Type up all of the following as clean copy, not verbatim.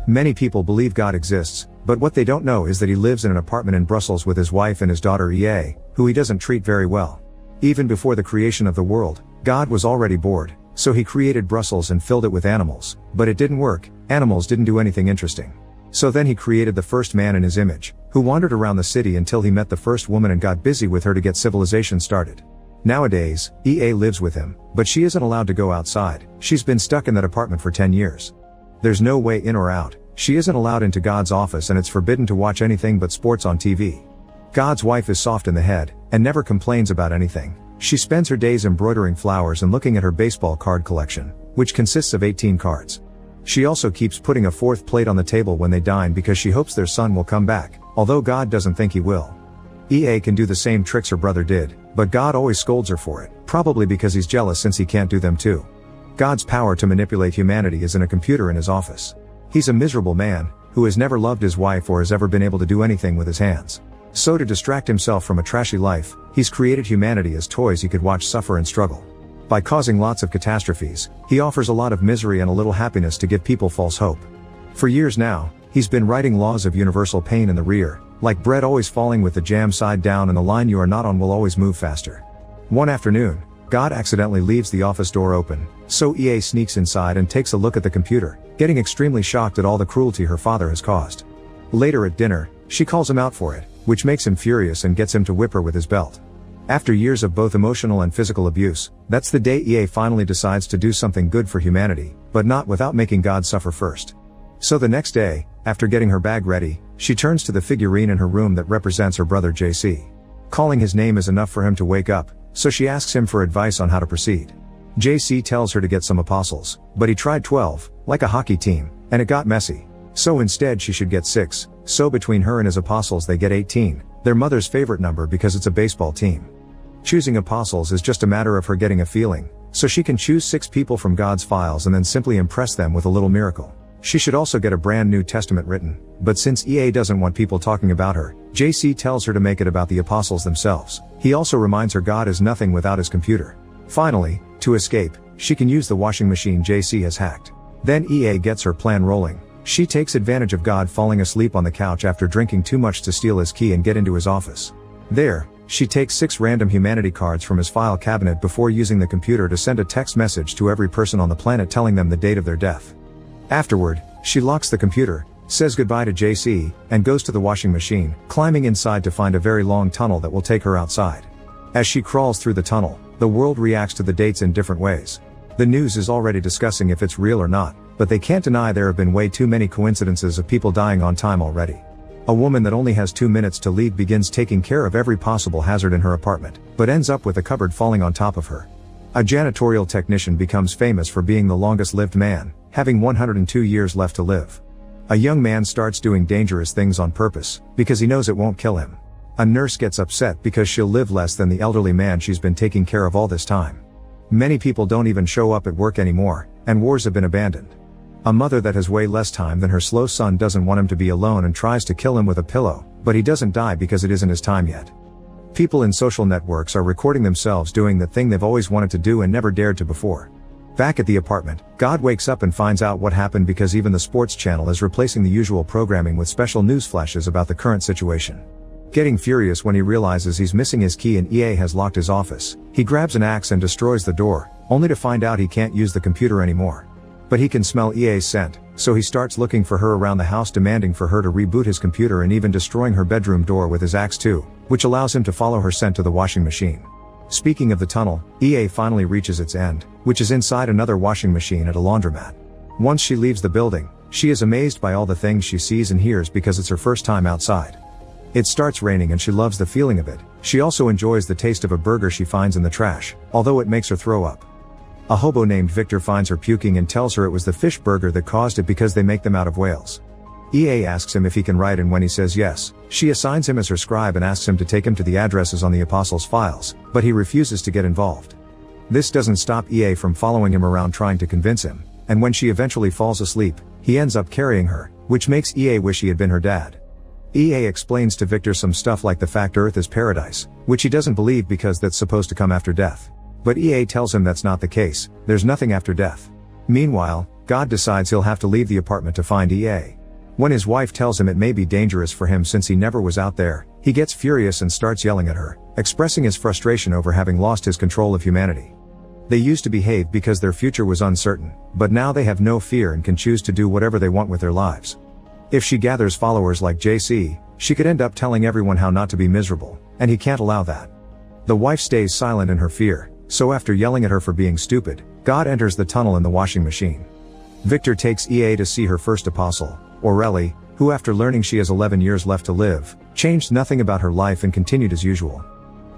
Many people believe God exists, but what they don't know is that he lives in an apartment in Brussels with his wife and his daughter EA, who he doesn't treat very well. Even before the creation of the world, God was already bored, so he created Brussels and filled it with animals, but it didn't work. Animals didn't do anything interesting. So then he created the first man in his image, who wandered around the city until he met the first woman and got busy with her to get civilization started. Nowadays, EA lives with him, but she isn't allowed to go outside. She's been stuck in that apartment for 10 years. There's no way in or out. She isn't allowed into God's office and it's forbidden to watch anything but sports on TV. God's wife is soft in the head, and never complains about anything. She spends her days embroidering flowers and looking at her baseball card collection, which consists of 18 cards. She also keeps putting a fourth plate on the table when they dine because she hopes their son will come back, although God doesn't think he will. EA can do the same tricks her brother did, but God always scolds her for it, probably because he's jealous since he can't do them too. God's power to manipulate humanity is in a computer in his office. He's a miserable man, who has never loved his wife or has ever been able to do anything with his hands. So to distract himself from a trashy life, he's created humanity as toys he could watch suffer and struggle. By causing lots of catastrophes, he offers a lot of misery and a little happiness to give people false hope. For years now, he's been writing laws of universal pain in the rear, like bread always falling with the jam side down and the line you are not on will always move faster. One afternoon, God accidentally leaves the office door open, so EA sneaks inside and takes a look at the computer, getting extremely shocked at all the cruelty her father has caused. Later at dinner, she calls him out for it, which makes him furious and gets him to whip her with his belt. After years of both emotional and physical abuse, that's the day EA finally decides to do something good for humanity, but not without making God suffer first. So the next day, after getting her bag ready, she turns to the figurine in her room that represents her brother JC. Calling his name is enough for him to wake up, so she asks him for advice on how to proceed. JC tells her to get some apostles, but he tried 12, like a hockey team, and it got messy. So instead she should get 6, so between her and his apostles they get 18, their mother's favorite number because it's a baseball team. Choosing apostles is just a matter of her getting a feeling, so she can choose 6 people from God's files and then simply impress them with a little miracle. She should also get a brand new testament written, but since EA doesn't want people talking about her, JC tells her to make it about the apostles themselves. He also reminds her God is nothing without his computer. Finally, to escape, she can use the washing machine JC has hacked. Then EA gets her plan rolling. She takes advantage of God falling asleep on the couch after drinking too much to steal his key and get into his office. There, she takes 6 random humanity cards from his file cabinet before using the computer to send a text message to every person on the planet telling them the date of their death. Afterward, she locks the computer, says goodbye to JC, and goes to the washing machine, climbing inside to find a very long tunnel that will take her outside. As she crawls through the tunnel, the world reacts to the dates in different ways. The news is already discussing if it's real or not, but they can't deny there have been way too many coincidences of people dying on time already. A woman that only has 2 minutes to leave begins taking care of every possible hazard in her apartment, but ends up with a cupboard falling on top of her. A janitorial technician becomes famous for being the longest-lived man, having 102 years left to live. A young man starts doing dangerous things on purpose, because he knows it won't kill him. A nurse gets upset because she'll live less than the elderly man she's been taking care of all this time. Many people don't even show up at work anymore, and wars have been abandoned. A mother that has way less time than her slow son doesn't want him to be alone and tries to kill him with a pillow, but he doesn't die because it isn't his time yet. People in social networks are recording themselves doing the thing they've always wanted to do and never dared to before. Back at the apartment, God wakes up and finds out what happened because even the sports channel is replacing the usual programming with special news flashes about the current situation. Getting furious when he realizes he's missing his key and EA has locked his office, he grabs an axe and destroys the door, only to find out he can't use the computer anymore. But he can smell EA's scent, so he starts looking for her around the house, demanding for her to reboot his computer and even destroying her bedroom door with his axe too, which allows him to follow her scent to the washing machine. Speaking of the tunnel, EA finally reaches its end, which is inside another washing machine at a laundromat. Once she leaves the building, she is amazed by all the things she sees and hears because it's her first time outside. It starts raining and she loves the feeling of it. She also enjoys the taste of a burger she finds in the trash, although it makes her throw up. A hobo named Victor finds her puking and tells her it was the fish burger that caused it because they make them out of whales. EA asks him if he can write, and when he says yes, she assigns him as her scribe and asks him to take him to the addresses on the apostles' files, but he refuses to get involved. This doesn't stop EA from following him around trying to convince him, and when she eventually falls asleep, he ends up carrying her, which makes EA wish he had been her dad. EA explains to Victor some stuff like the fact Earth is paradise, which he doesn't believe because that's supposed to come after death. But EA tells him that's not the case, there's nothing after death. Meanwhile, God decides he'll have to leave the apartment to find EA. When his wife tells him it may be dangerous for him since he never was out there, he gets furious and starts yelling at her, expressing his frustration over having lost his control of humanity. They used to behave because their future was uncertain, but now they have no fear and can choose to do whatever they want with their lives. If she gathers followers like JC, she could end up telling everyone how not to be miserable, and he can't allow that. The wife stays silent in her fear, so after yelling at her for being stupid, God enters the tunnel in the washing machine. Victor takes EA to see her first apostle, Aurelie, who after learning she has 11 years left to live, changed nothing about her life and continued as usual.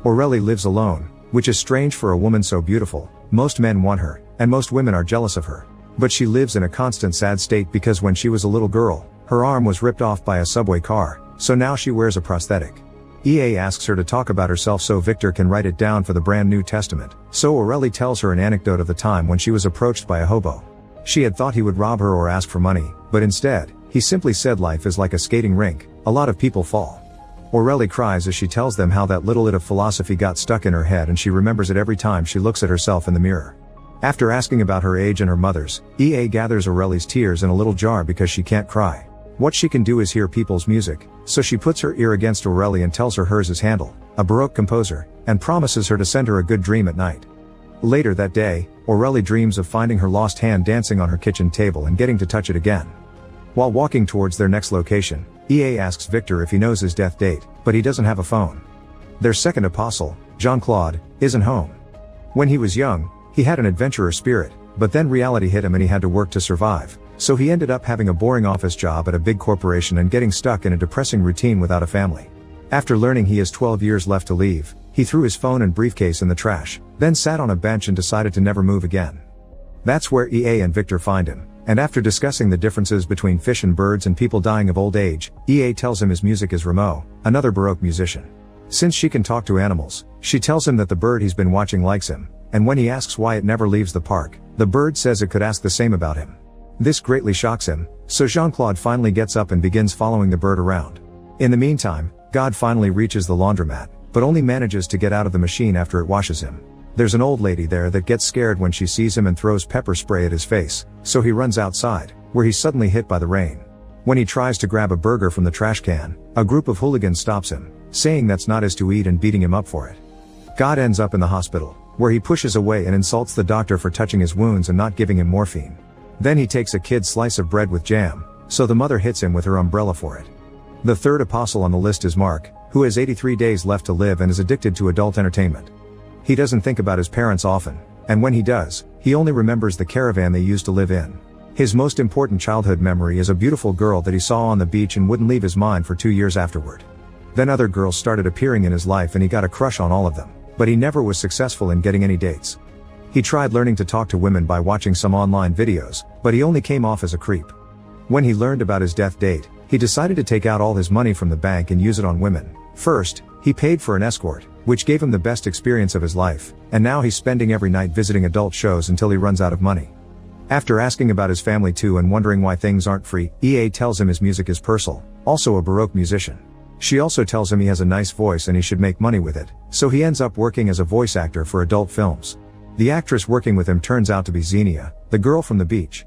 Aurelie lives alone, which is strange for a woman so beautiful. Most men want her, and most women are jealous of her. But she lives in a constant sad state because when she was a little girl, her arm was ripped off by a subway car, so now she wears a prosthetic. EA asks her to talk about herself so Victor can write it down for the brand new testament, so Aurelie tells her an anecdote of the time when she was approached by a hobo. She had thought he would rob her or ask for money, but instead, he simply said life is like a skating rink, a lot of people fall. Aurelie cries as she tells them how that little bit of philosophy got stuck in her head and she remembers it every time she looks at herself in the mirror. After asking about her age and her mother's, EA gathers Aurelie's tears in a little jar because she can't cry. What she can do is hear people's music, so she puts her ear against Aurelie and tells her hers is Handel, a Baroque composer, and promises her to send her a good dream at night. Later that day, Aurelie dreams of finding her lost hand dancing on her kitchen table and getting to touch it again. While walking towards their next location, EA asks Victor if he knows his death date, but he doesn't have a phone. Their second apostle, Jean-Claude, isn't home. When he was young, he had an adventurer spirit, but then reality hit him and he had to work to survive, so he ended up having a boring office job at a big corporation and getting stuck in a depressing routine without a family. After learning he has 12 years left to leave, he threw his phone and briefcase in the trash, then sat on a bench and decided to never move again. That's where EA and Victor find him. And after discussing the differences between fish and birds and people dying of old age, EA tells him his music is Rameau, another Baroque musician. Since she can talk to animals, she tells him that the bird he's been watching likes him, and when he asks why it never leaves the park, the bird says it could ask the same about him. This greatly shocks him, so Jean-Claude finally gets up and begins following the bird around. In the meantime, God finally reaches the laundromat, but only manages to get out of the machine after it washes him. There's an old lady there that gets scared when she sees him and throws pepper spray at his face, so he runs outside, where he's suddenly hit by the rain. When he tries to grab a burger from the trash can, a group of hooligans stops him, saying that's not his to eat and beating him up for it. God ends up in the hospital, where he pushes away and insults the doctor for touching his wounds and not giving him morphine. Then he takes a kid's slice of bread with jam, so the mother hits him with her umbrella for it. The third apostle on the list is Mark, who has 83 days left to live and is addicted to adult entertainment. He doesn't think about his parents often, and when he does, he only remembers the caravan they used to live in. His most important childhood memory is a beautiful girl that he saw on the beach and wouldn't leave his mind for 2 years afterward. Then other girls started appearing in his life and he got a crush on all of them, but he never was successful in getting any dates. He tried learning to talk to women by watching some online videos, but he only came off as a creep. When he learned about his death date, he decided to take out all his money from the bank and use it on women. First, he paid for an escort, which gave him the best experience of his life, and now he's spending every night visiting adult shows until he runs out of money. After asking about his family too and wondering why things aren't free, EA tells him his music is Purcell, also a Baroque musician. She also tells him he has a nice voice and he should make money with it, so he ends up working as a voice actor for adult films. The actress working with him turns out to be Xenia, the girl from the beach.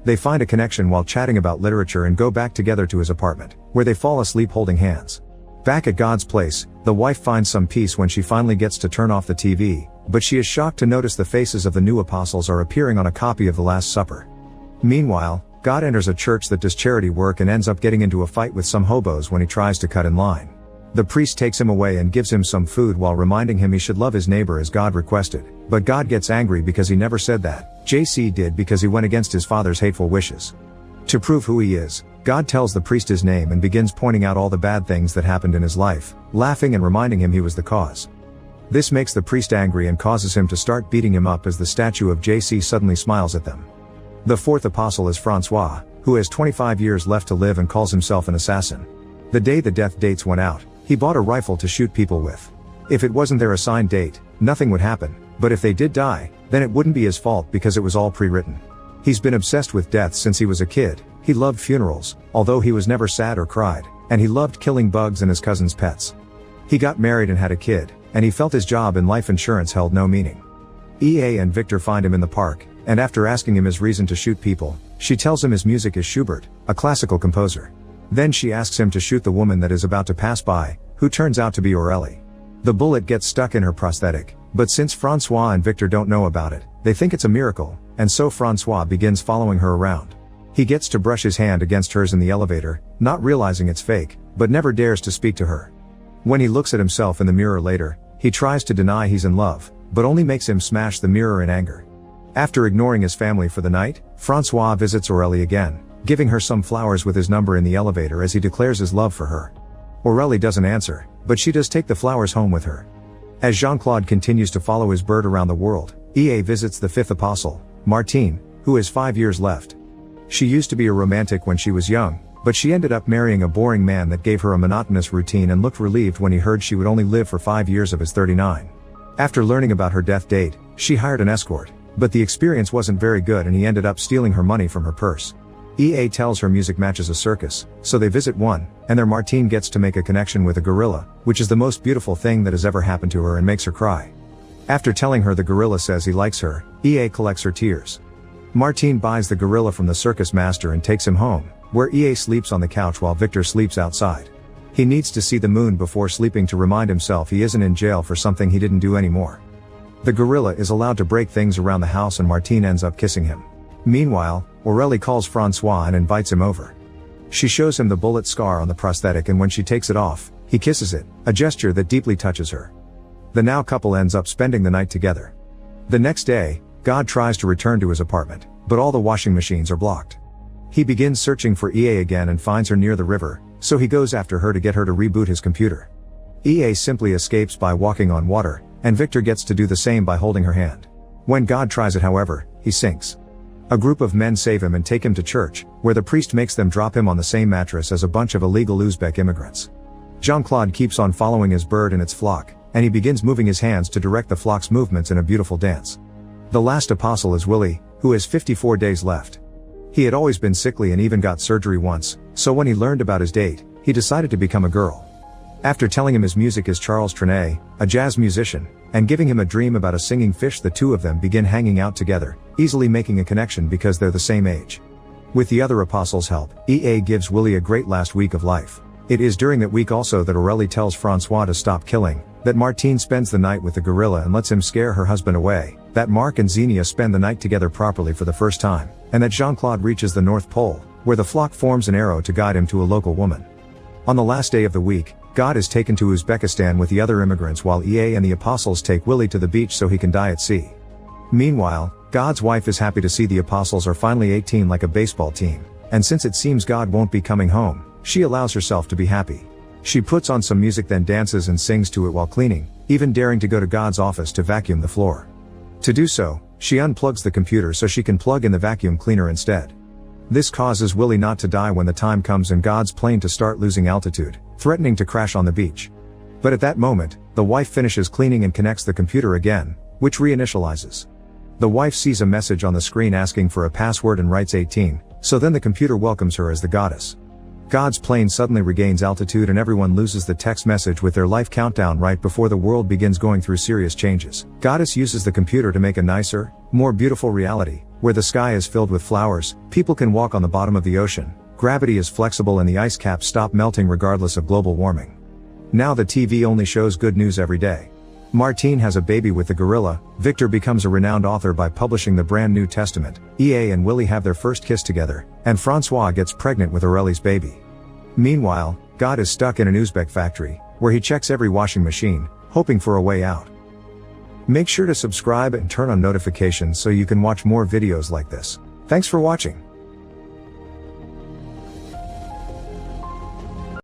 They find a connection while chatting about literature and go back together to his apartment, where they fall asleep holding hands. Back at God's place, the wife finds some peace when she finally gets to turn off the TV, but she is shocked to notice the faces of the new apostles are appearing on a copy of the Last Supper. Meanwhile, God enters a church that does charity work and ends up getting into a fight with some hobos when he tries to cut in line. The priest takes him away and gives him some food while reminding him he should love his neighbor as God requested, but God gets angry because he never said that. JC did because he went against his father's hateful wishes. To prove who he is, God tells the priest his name and begins pointing out all the bad things that happened in his life, laughing and reminding him he was the cause. This makes the priest angry and causes him to start beating him up as the statue of JC suddenly smiles at them. The fourth apostle is Francois, who has 25 years left to live and calls himself an assassin. The day the death dates went out, he bought a rifle to shoot people with. If it wasn't their assigned date, nothing would happen, but if they did die, then it wouldn't be his fault because it was all pre-written. He's been obsessed with death since he was a kid. He loved funerals, although he was never sad or cried, and he loved killing bugs and his cousin's pets. He got married and had a kid, and he felt his job in life insurance held no meaning. EA and Victor find him in the park, and after asking him his reason to shoot people, she tells him his music is Schubert, a classical composer. Then she asks him to shoot the woman that is about to pass by, who turns out to be Aurélie. The bullet gets stuck in her prosthetic, but since Francois and Victor don't know about it, they think it's a miracle, and so Francois begins following her around. He gets to brush his hand against hers in the elevator, not realizing it's fake, but never dares to speak to her. When he looks at himself in the mirror later, he tries to deny he's in love, but only makes him smash the mirror in anger. After ignoring his family for the night, Francois visits Aurélie again, giving her some flowers with his number in the elevator as he declares his love for her. Aurélie doesn't answer, but she does take the flowers home with her. As Jean-Claude continues to follow his bird around the world, EA visits the fifth apostle, Martine, who has 5 years left. She used to be a romantic when she was young, but she ended up marrying a boring man that gave her a monotonous routine and looked relieved when he heard she would only live for 5 years of his 39. After learning about her death date, she hired an escort, but the experience wasn't very good and he ended up stealing her money from her purse. EA tells her music matches a circus, so they visit one, and there Martine gets to make a connection with a gorilla, which is the most beautiful thing that has ever happened to her and makes her cry. After telling her the gorilla says he likes her, EA collects her tears. Martine buys the gorilla from the circus master and takes him home, where EA sleeps on the couch while Victor sleeps outside. He needs to see the moon before sleeping to remind himself he isn't in jail for something he didn't do anymore. The gorilla is allowed to break things around the house and Martine ends up kissing him. Meanwhile, Aurélie calls Francois and invites him over. She shows him the bullet scar on the prosthetic and when she takes it off, he kisses it, a gesture that deeply touches her. The now couple ends up spending the night together. The next day, God tries to return to his apartment, but all the washing machines are blocked. He begins searching for EA again and finds her near the river, so he goes after her to get her to reboot his computer. EA simply escapes by walking on water, and Victor gets to do the same by holding her hand. When God tries it however, he sinks. A group of men save him and take him to church, where the priest makes them drop him on the same mattress as a bunch of illegal Uzbek immigrants. Jean-Claude keeps on following his bird and its flock, and he begins moving his hands to direct the flock's movements in a beautiful dance. The last apostle is Willie, who has 54 days left. He had always been sickly and even got surgery once, so when he learned about his date, he decided to become a girl. After telling him his music is Charles Trenet, a jazz musician, and giving him a dream about a singing fish, the two of them begin hanging out together, easily making a connection because they're the same age. With the other apostles' help, EA gives Willie a great last week of life. It is during that week also that Aurélie tells Francois to stop killing, that Martine spends the night with the gorilla and lets him scare her husband away, that Marc and Xenia spend the night together properly for the first time, and that Jean-Claude reaches the North Pole, where the flock forms an arrow to guide him to a local woman. On the last day of the week, God is taken to Uzbekistan with the other immigrants while EA and the apostles take Willie to the beach so he can die at sea. Meanwhile, God's wife is happy to see the apostles are finally 18 like a baseball team, and since it seems God won't be coming home, she allows herself to be happy. She puts on some music then dances and sings to it while cleaning, even daring to go to God's office to vacuum the floor. To do so, she unplugs the computer so she can plug in the vacuum cleaner instead. This causes Willie not to die when the time comes and God's plane to start losing altitude, threatening to crash on the beach. But at that moment, the wife finishes cleaning and connects the computer again, which reinitializes. The wife sees a message on the screen asking for a password and writes 18, so then the computer welcomes her as the goddess. God's plane suddenly regains altitude and everyone loses the text message with their life countdown right before the world begins going through serious changes. Goddess uses the computer to make a nicer, more beautiful reality, where the sky is filled with flowers, people can walk on the bottom of the ocean, gravity is flexible and the ice caps stop melting regardless of global warming. Now the TV only shows good news every day. Martine has a baby with the gorilla, Victor becomes a renowned author by publishing the brand New Testament, EA and Willie have their first kiss together, and Francois gets pregnant with Aurélie's baby. Meanwhile, God is stuck in an Uzbek factory, where he checks every washing machine, hoping for a way out. Make sure to subscribe and turn on notifications so you can watch more videos like this. Thanks for watching.